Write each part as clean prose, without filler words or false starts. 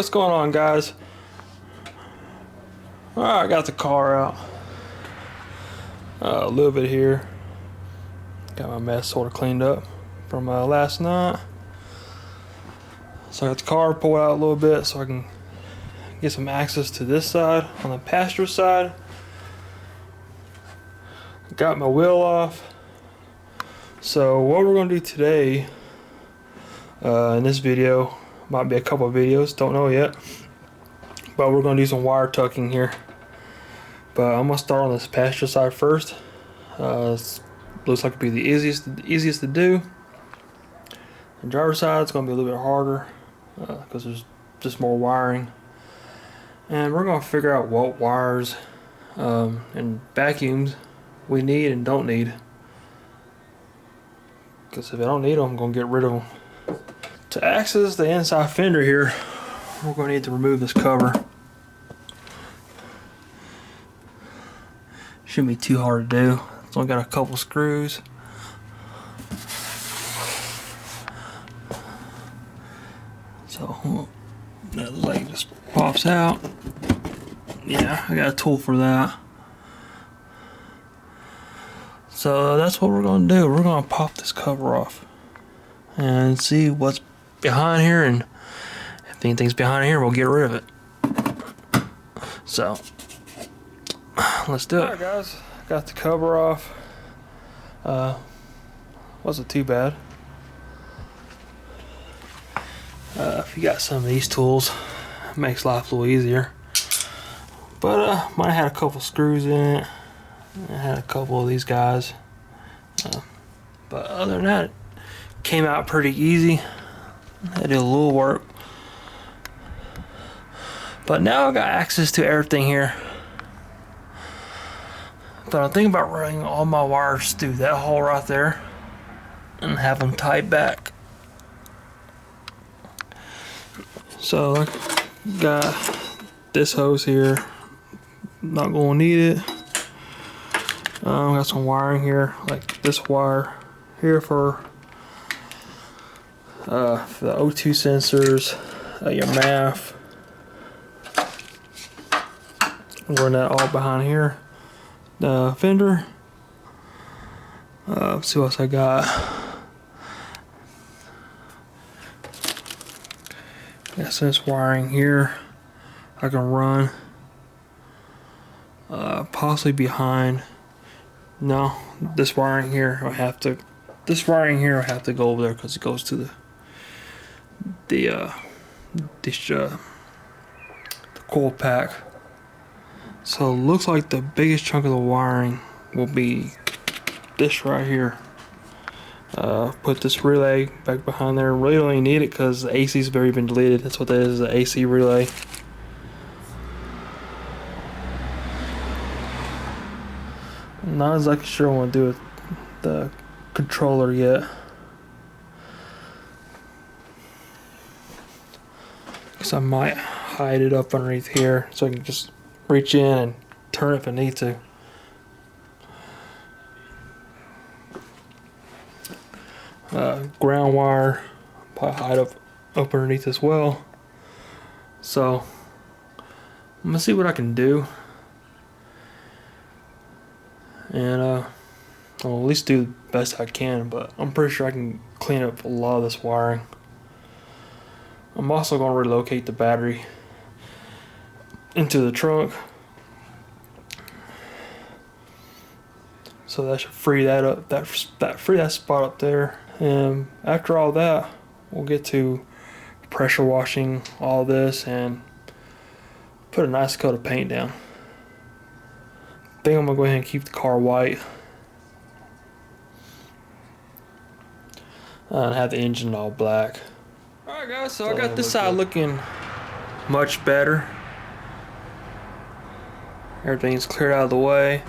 what's going on, guys? Alright, I got the car out. A little bit here. Got my mess sort of cleaned up from last night. So I got the car pulled out a little bit so I can get some access to this side on the passenger side. Got my wheel off. So what we're going to do today in this video, might be a couple of videos, don't know yet, but we're going to do some wire tucking here. But I'm going to start on this passenger side first. Looks like it'd be the easiest to do. The driver's side is going to be a little bit harder because there's just more wiring. And we're going to figure out what wires and vacuums we need and don't need. Because if I don't need them, I'm going to get rid of them. To access the inside fender here, we're going to need to remove this cover. Shouldn't be too hard to do. It's only got a couple screws. So that leg just pops out. Yeah, I got a tool for that. So that's what we're going to do. We're going to pop this cover off and see what's behind here, and if anything's behind here, we'll get rid of it. So let's do it. Alright, guys, got the cover off. Wasn't too bad. If you got some of these tools, it makes life a little easier. But mine had a couple screws in it. I had a couple of these guys. But other than that, it came out pretty easy. I did a little work. But now I got access to everything here. But I'm thinking about running all my wires through that hole right there and have them tied back. So I got this hose here. Not gonna need it. Got some wiring here, like this wire here for the O2 sensors, your MAF. Run that all behind here. The fender. See what else I got. Got some wiring here. I can run. Possibly behind. No, this wiring here I have to. This wiring here I have to go over there because it goes to the coil pack. So it looks like the biggest chunk of the wiring will be this right here. Put this relay back behind there. Really don't even need it because the AC's already been deleted. That's what that is, the AC relay. Not exactly sure what I want to do with the controller yet. Because I might hide it up underneath here so I can just reach in and turn it if I need to. Ground wire, probably hide up underneath as well. So I'm gonna see what I can do, and I'll at least do the best I can. But I'm pretty sure I can clean up a lot of this wiring. I'm also gonna relocate the battery into the trunk, so that should free that up. Free that spot up there. And after all that, we'll get to pressure washing all this and put a nice coat of paint down. I think I'm gonna go ahead and keep the car white and have the engine all black. Alright guys, so I got this side looking much better. Everything's cleared out of the way.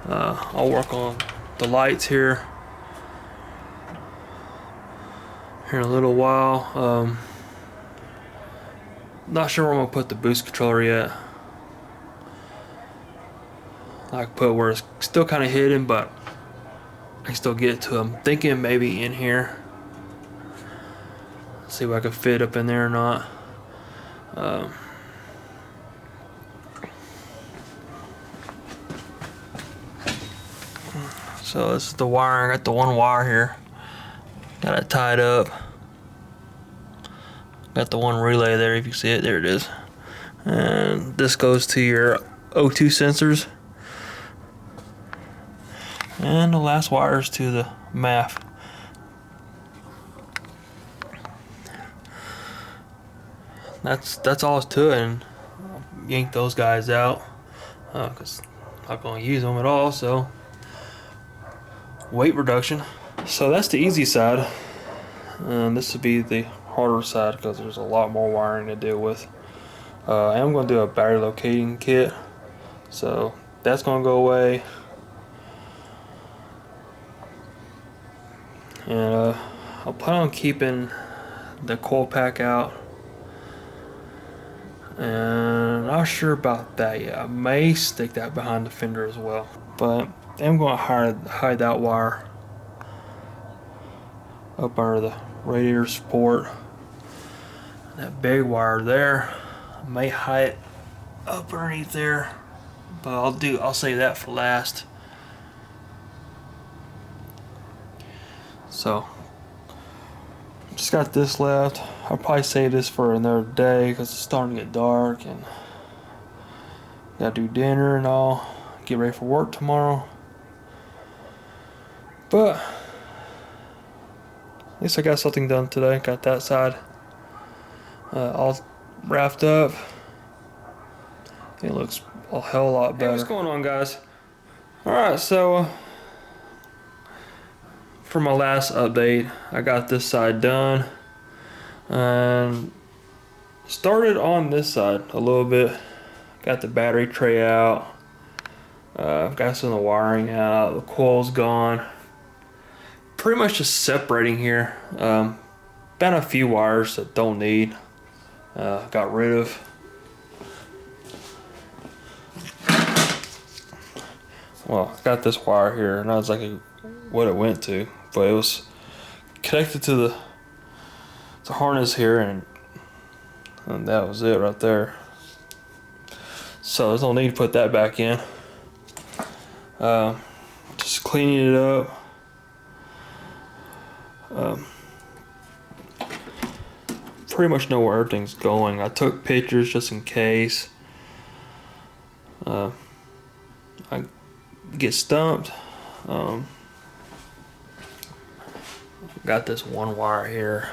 I'll work on the lights here in a little while. Not sure where I'm gonna put the boost controller yet. I can put where it's still kind of hidden, but I can still get to it. I'm thinking maybe in here. See if I can fit up in there or not. So this is the wiring. I got the one wire here. Got it tied up. Got the one relay there, if you see it. There it is. And this goes to your O2 sensors. And the last wire is to the MAF. That's all it's to it. And yank those guys out because I'm not going to use them at all. So weight reduction. So that's the easy side. And this would be the harder side because there's a lot more wiring to deal with. I am going to do a battery locating kit, so that's going to go away. And I'll plan on keeping the coil pack out. And not sure about that yet. I may stick that behind the fender as well. But I'm going to hide that wire up under the radiator support. That big wire there, I may hide it up underneath there, but I'll save that for last. So just got this left. I'll probably save this for another day because it's starting to get dark and gotta do dinner and all, get ready for work tomorrow. But at least I got something done today. Got that side all wrapped up. It looks a hell of a lot better. Hey, what's going on, guys? Alright, so for my last update, I got this side done and started on this side a little bit. Got the battery tray out, got some of the wiring out, the coil's gone. Pretty much just separating here. Found a few wires that don't need. Got rid of. Well, I got this wire here, and I was like what it went to, but it was connected to the harness here, and that was it right there. So there's no need to put that back in. Just cleaning it up. Pretty much know where everything's going. I took pictures just in case I get stumped. Got this one wire here.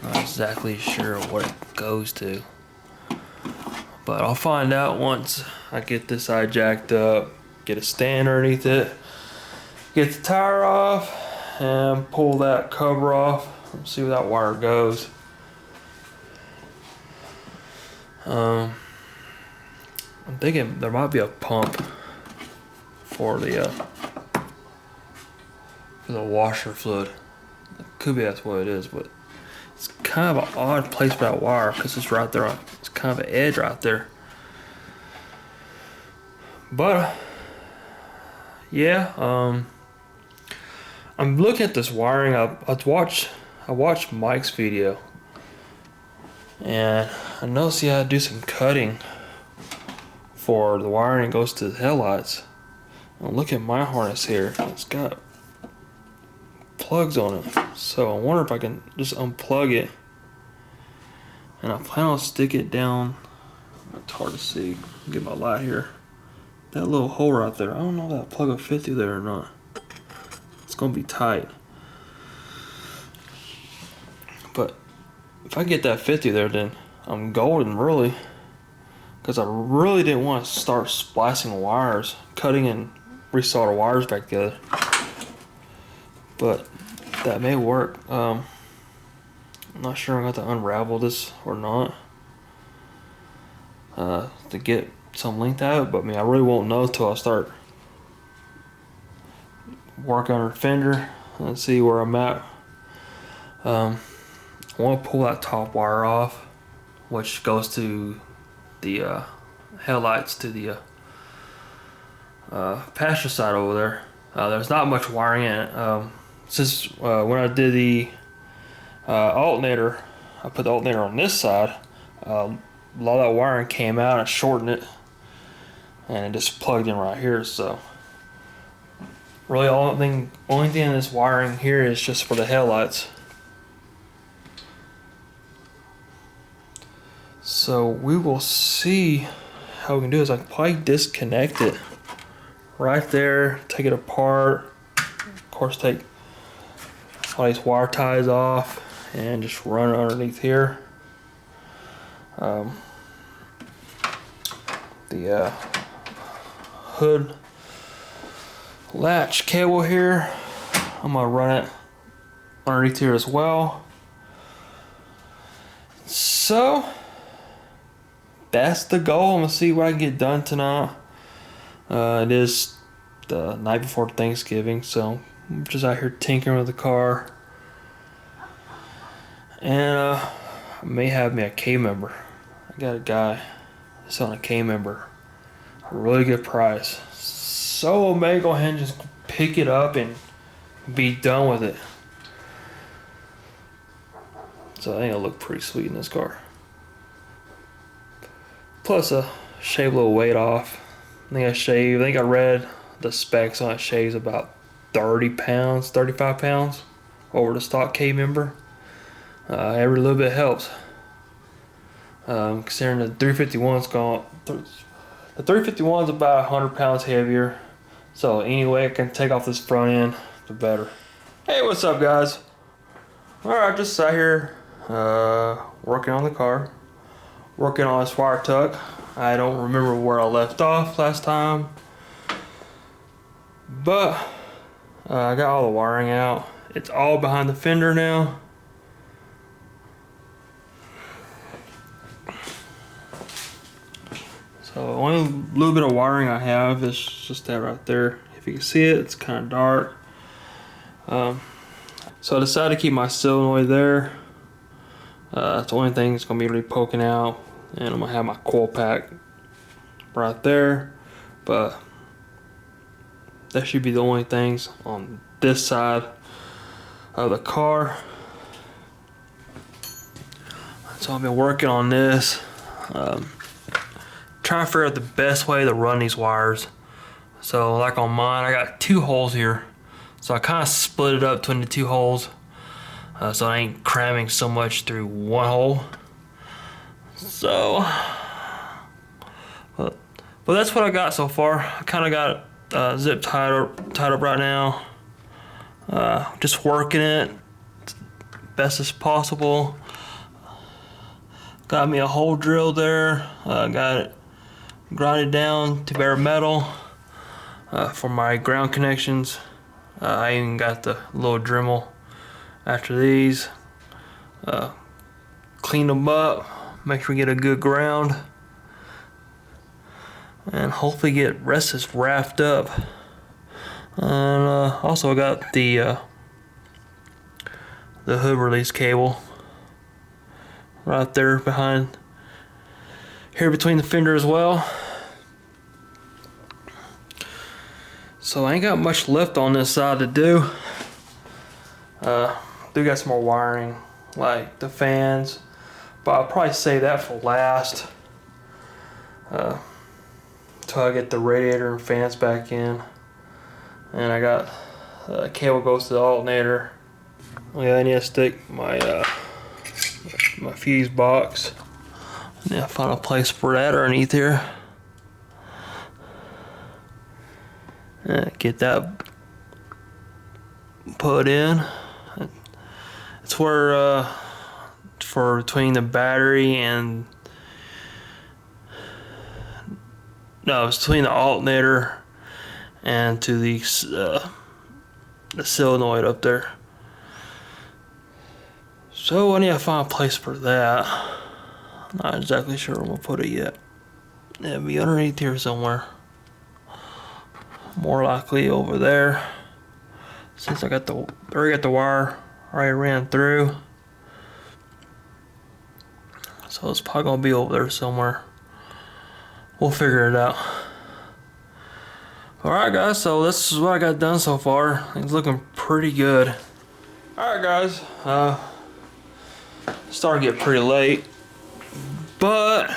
Not exactly sure what it goes to, but I'll find out once I get this side jacked up, get a stand underneath it, get the tire off, and pull that cover off and see where that wire goes. I'm thinking there might be a pump for the washer fluid. It could be that's what it is, but it's kind of an odd place for that wire because it's right there. It's kind of an edge right there. But yeah, I'm looking at this wiring. I watched Mike's video, and I noticed he had to do some cutting for the wiring that goes to the headlights. And look at my harness here. It's got plugs on it. So I wonder if I can just unplug it. And I plan on stick it down. It's hard to see. Get my light here. That little hole right there. I don't know if that plug will fit through there or not. It's gonna be tight. But if I get that fit through there, then I'm golden, really. Because I really didn't want to start splicing wires, cutting and resolder wires back together. But that may work. I'm not sure I'm going to unravel this or not to get some length out of it. But I mean, I really won't know till I start working on the fender and see where I'm at. I want to pull that top wire off, which goes to the headlights to the passenger side over there. There's not much wiring in it. Since when I did the alternator, I put the alternator on this side. a lot of that wiring came out. I shortened it, and it just plugged in right here. So really, only thing in this wiring here is just for the headlights. So we will see how we can do this. I can probably disconnect it right there, take it apart. Of course, take all these wire ties off and just run it underneath here. The hood latch cable here, I'm gonna run it underneath here as well. So that's the goal. I'm gonna see what I can get done tonight. It is the night before Thanksgiving, so I'm just out here tinkering with the car. And I may have me a K member. I got a guy selling a K member, a really good price. So I may go ahead and just pick it up and be done with it. So I think it'll look pretty sweet in this car. Plus shave a little weight off. I think I read the specs on it, shaves about 30 pounds, 35 pounds over the stock K member. Every little bit helps. Considering the 351's gone, the 351's about 100 pounds heavier. So anyway, I can take off this front end, the better. Hey, what's up, guys? Alright, just sat here working on the car, working on this wire tuck. I don't remember where I left off last time, but I got all the wiring out. It's all behind the fender now. So only little bit of wiring I have is just that right there. If you can see it, it's kind of dark. So I decided to keep my solenoid there. That's the only thing that's gonna be really poking out, and I'm gonna have my coil pack right there. But that should be the only things on this side of the car. So I've been working on this. Trying to figure out the best way to run these wires. So like on mine, I got 2 holes here. So I kind of split it up between the 2 holes. So I ain't cramming so much through 1 hole. So, but that's what I got so far. I kind of got zip tied up right now. Just working it best as possible. Got me a hole drill there. Got it grinded down to bare metal for my ground connections. I even got the little Dremel after these. Clean them up, make sure we get a good ground, and hopefully get rest is wrapped up. And also I got the hood release cable right there behind here between the fender as well. So I ain't got much left on this side to do. Do got some more wiring, like the fans, but I'll probably save that for last. Till I get the radiator and fans back in. And I got cable goes to the alternator. Yeah, I need to stick my my fuse box. I need to find a place for that underneath here. Get that put in. It's where for between the battery and no, it's between the alternator and to the solenoid up there. So I need to find a place for that. Not exactly sure where I'm gonna put it yet. It'll be underneath here somewhere. More likely over there. Since I already got the wire already ran through. So it's probably gonna be over there somewhere. We'll figure it out. Alright guys, so this is what I got done so far. It's looking pretty good. Alright guys, it's starting to get pretty late. But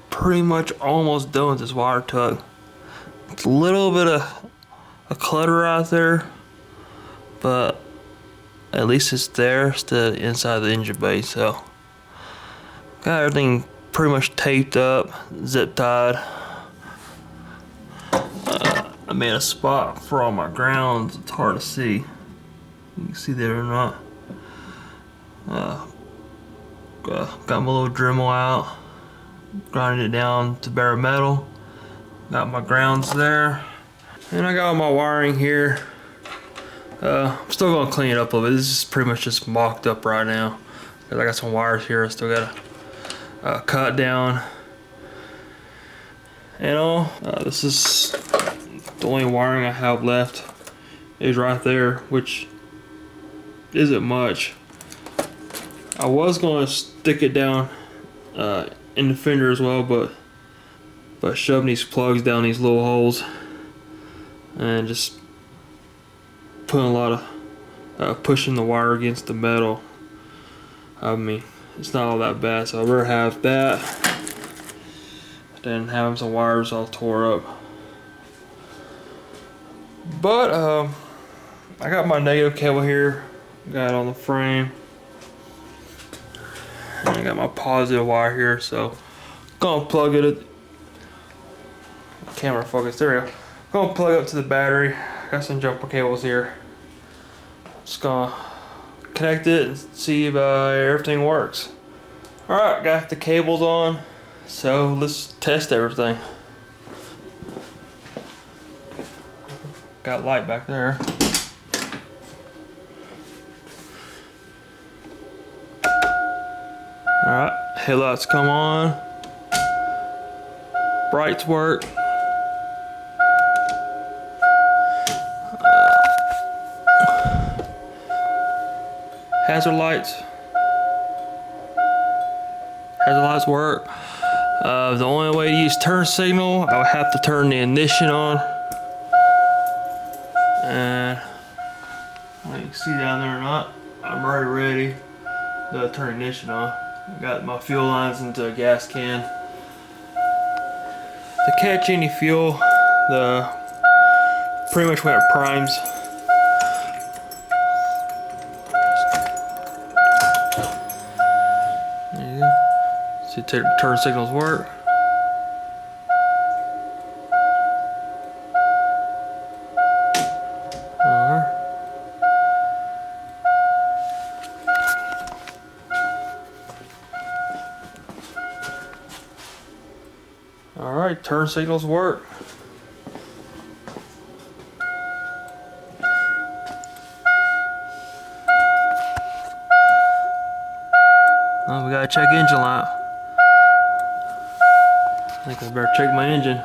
pretty much almost done with this wire tug. It's a little bit of a clutter out there, but at least it's there instead of inside the engine bay. So got everything pretty much taped up, zip tied. I made a spot for all my grounds. It's hard to see. You can see that or not. Got my little Dremel out, grinded it down to bare metal. Got my grounds there, and I got my wiring here. I'm still gonna clean it up a little bit. This is pretty much just mocked up right now because I got some wires here I still gotta cut down. And all this is the only wiring I have left is right there, which isn't much. I was gonna stick it down in the fender as well, but shoving these plugs down these little holes and just putting a lot of pushing the wire against the metal. I mean, it's not all that bad, so I'd rather have that than having some wires all tore up. But I got my negative cable here, got it on the frame, and I got my positive wire here, so gonna plug it. Camera focus, there we go. Gonna plug up to the battery. Got some jumper cables here. Just gonna connect it and see if everything works. Alright, got the cables on, so let's test everything. Got light back there. Alright, headlights come on. Brights work. Hazard lights work. The only way to use turn signal, I would have to turn the ignition on. And I don't know if you can see down there or not, I'm already ready to turn ignition on. I got my fuel lines into a gas can. To catch any fuel, pretty much when it primes, there you go. See, turn signals work. Alright, turn signals work. Oh, we gotta check engine light. I think I better check my engine.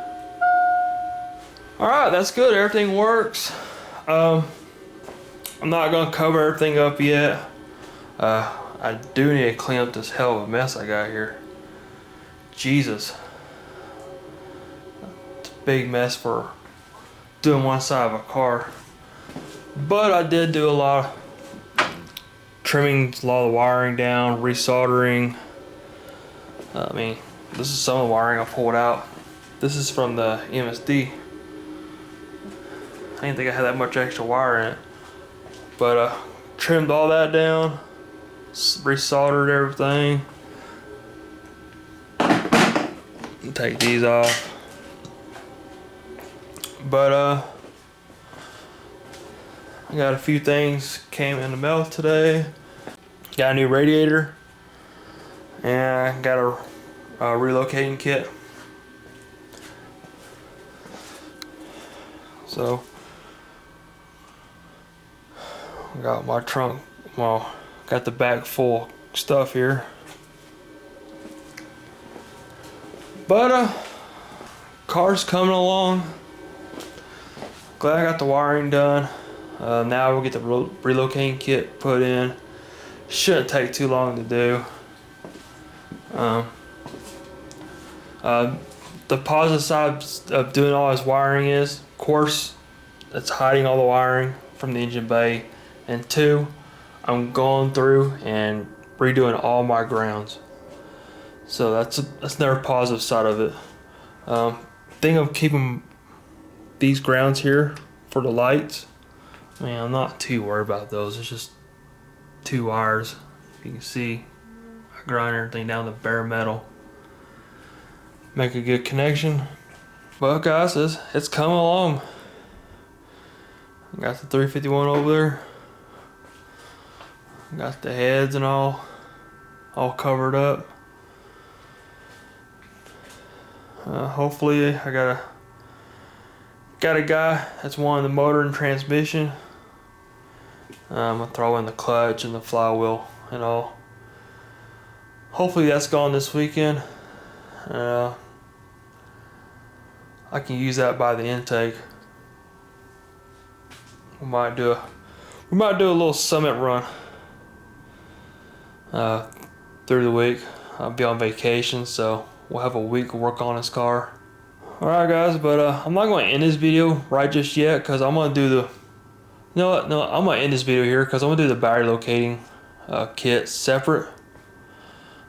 Alright, that's good. Everything works. I'm not gonna cover everything up yet. I do need to clean up this hell of a mess I got here. Jesus. It's a big mess for doing one side of a car. But I did do a lot of trimming, a lot of wiring down, resoldering. I mean, this is some of the wiring I pulled out. This is from the MSD. I didn't think I had that much extra wire in it. But trimmed all that down, resoldered everything. Take these off. But I got a few things came in the mail today. Got a new radiator, and I got a relocating kit. So I got my trunk, well, got the back full of stuff here. But car's coming along. Glad I got the wiring done. Now we'll get the relocating kit put in. Shouldn't take too long to do. The positive side of doing all this wiring is, of course, it's hiding all the wiring from the engine bay. And two, I'm going through and redoing all my grounds. So that's another positive side of it. Thing of keeping these grounds here for the lights, man, I'm not too worried about those. It's just 2 wires. You can see I grind everything down to bare metal. Make a good connection. Well guys, it's coming along. Got the 351 over there. Got the heads and all covered up. Hopefully I got a guy that's wanting the motor and transmission. I'm gonna throw in the clutch and the flywheel and all. Hopefully that's gone this weekend. I can use that by the intake. We might do a little summit run through the week. I'll be on vacation, so we'll have a week to work on this car. Alright guys, but I'm not going to end this video right just yet, because I'm going to do the... You know what? No, I'm going to end this video here because I'm going to do the battery locating kit separate.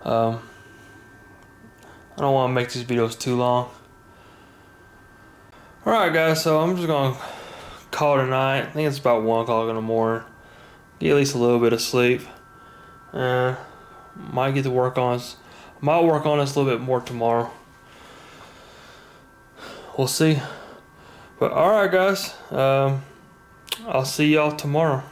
I don't want to make these videos too long. Alright guys, so I'm just going to call it a night. I think it's about 1 o'clock in the morning. Get at least a little bit of sleep. Might get to work on this. Might work on this a little bit more tomorrow. We'll see. But alright guys, I'll see y'all tomorrow.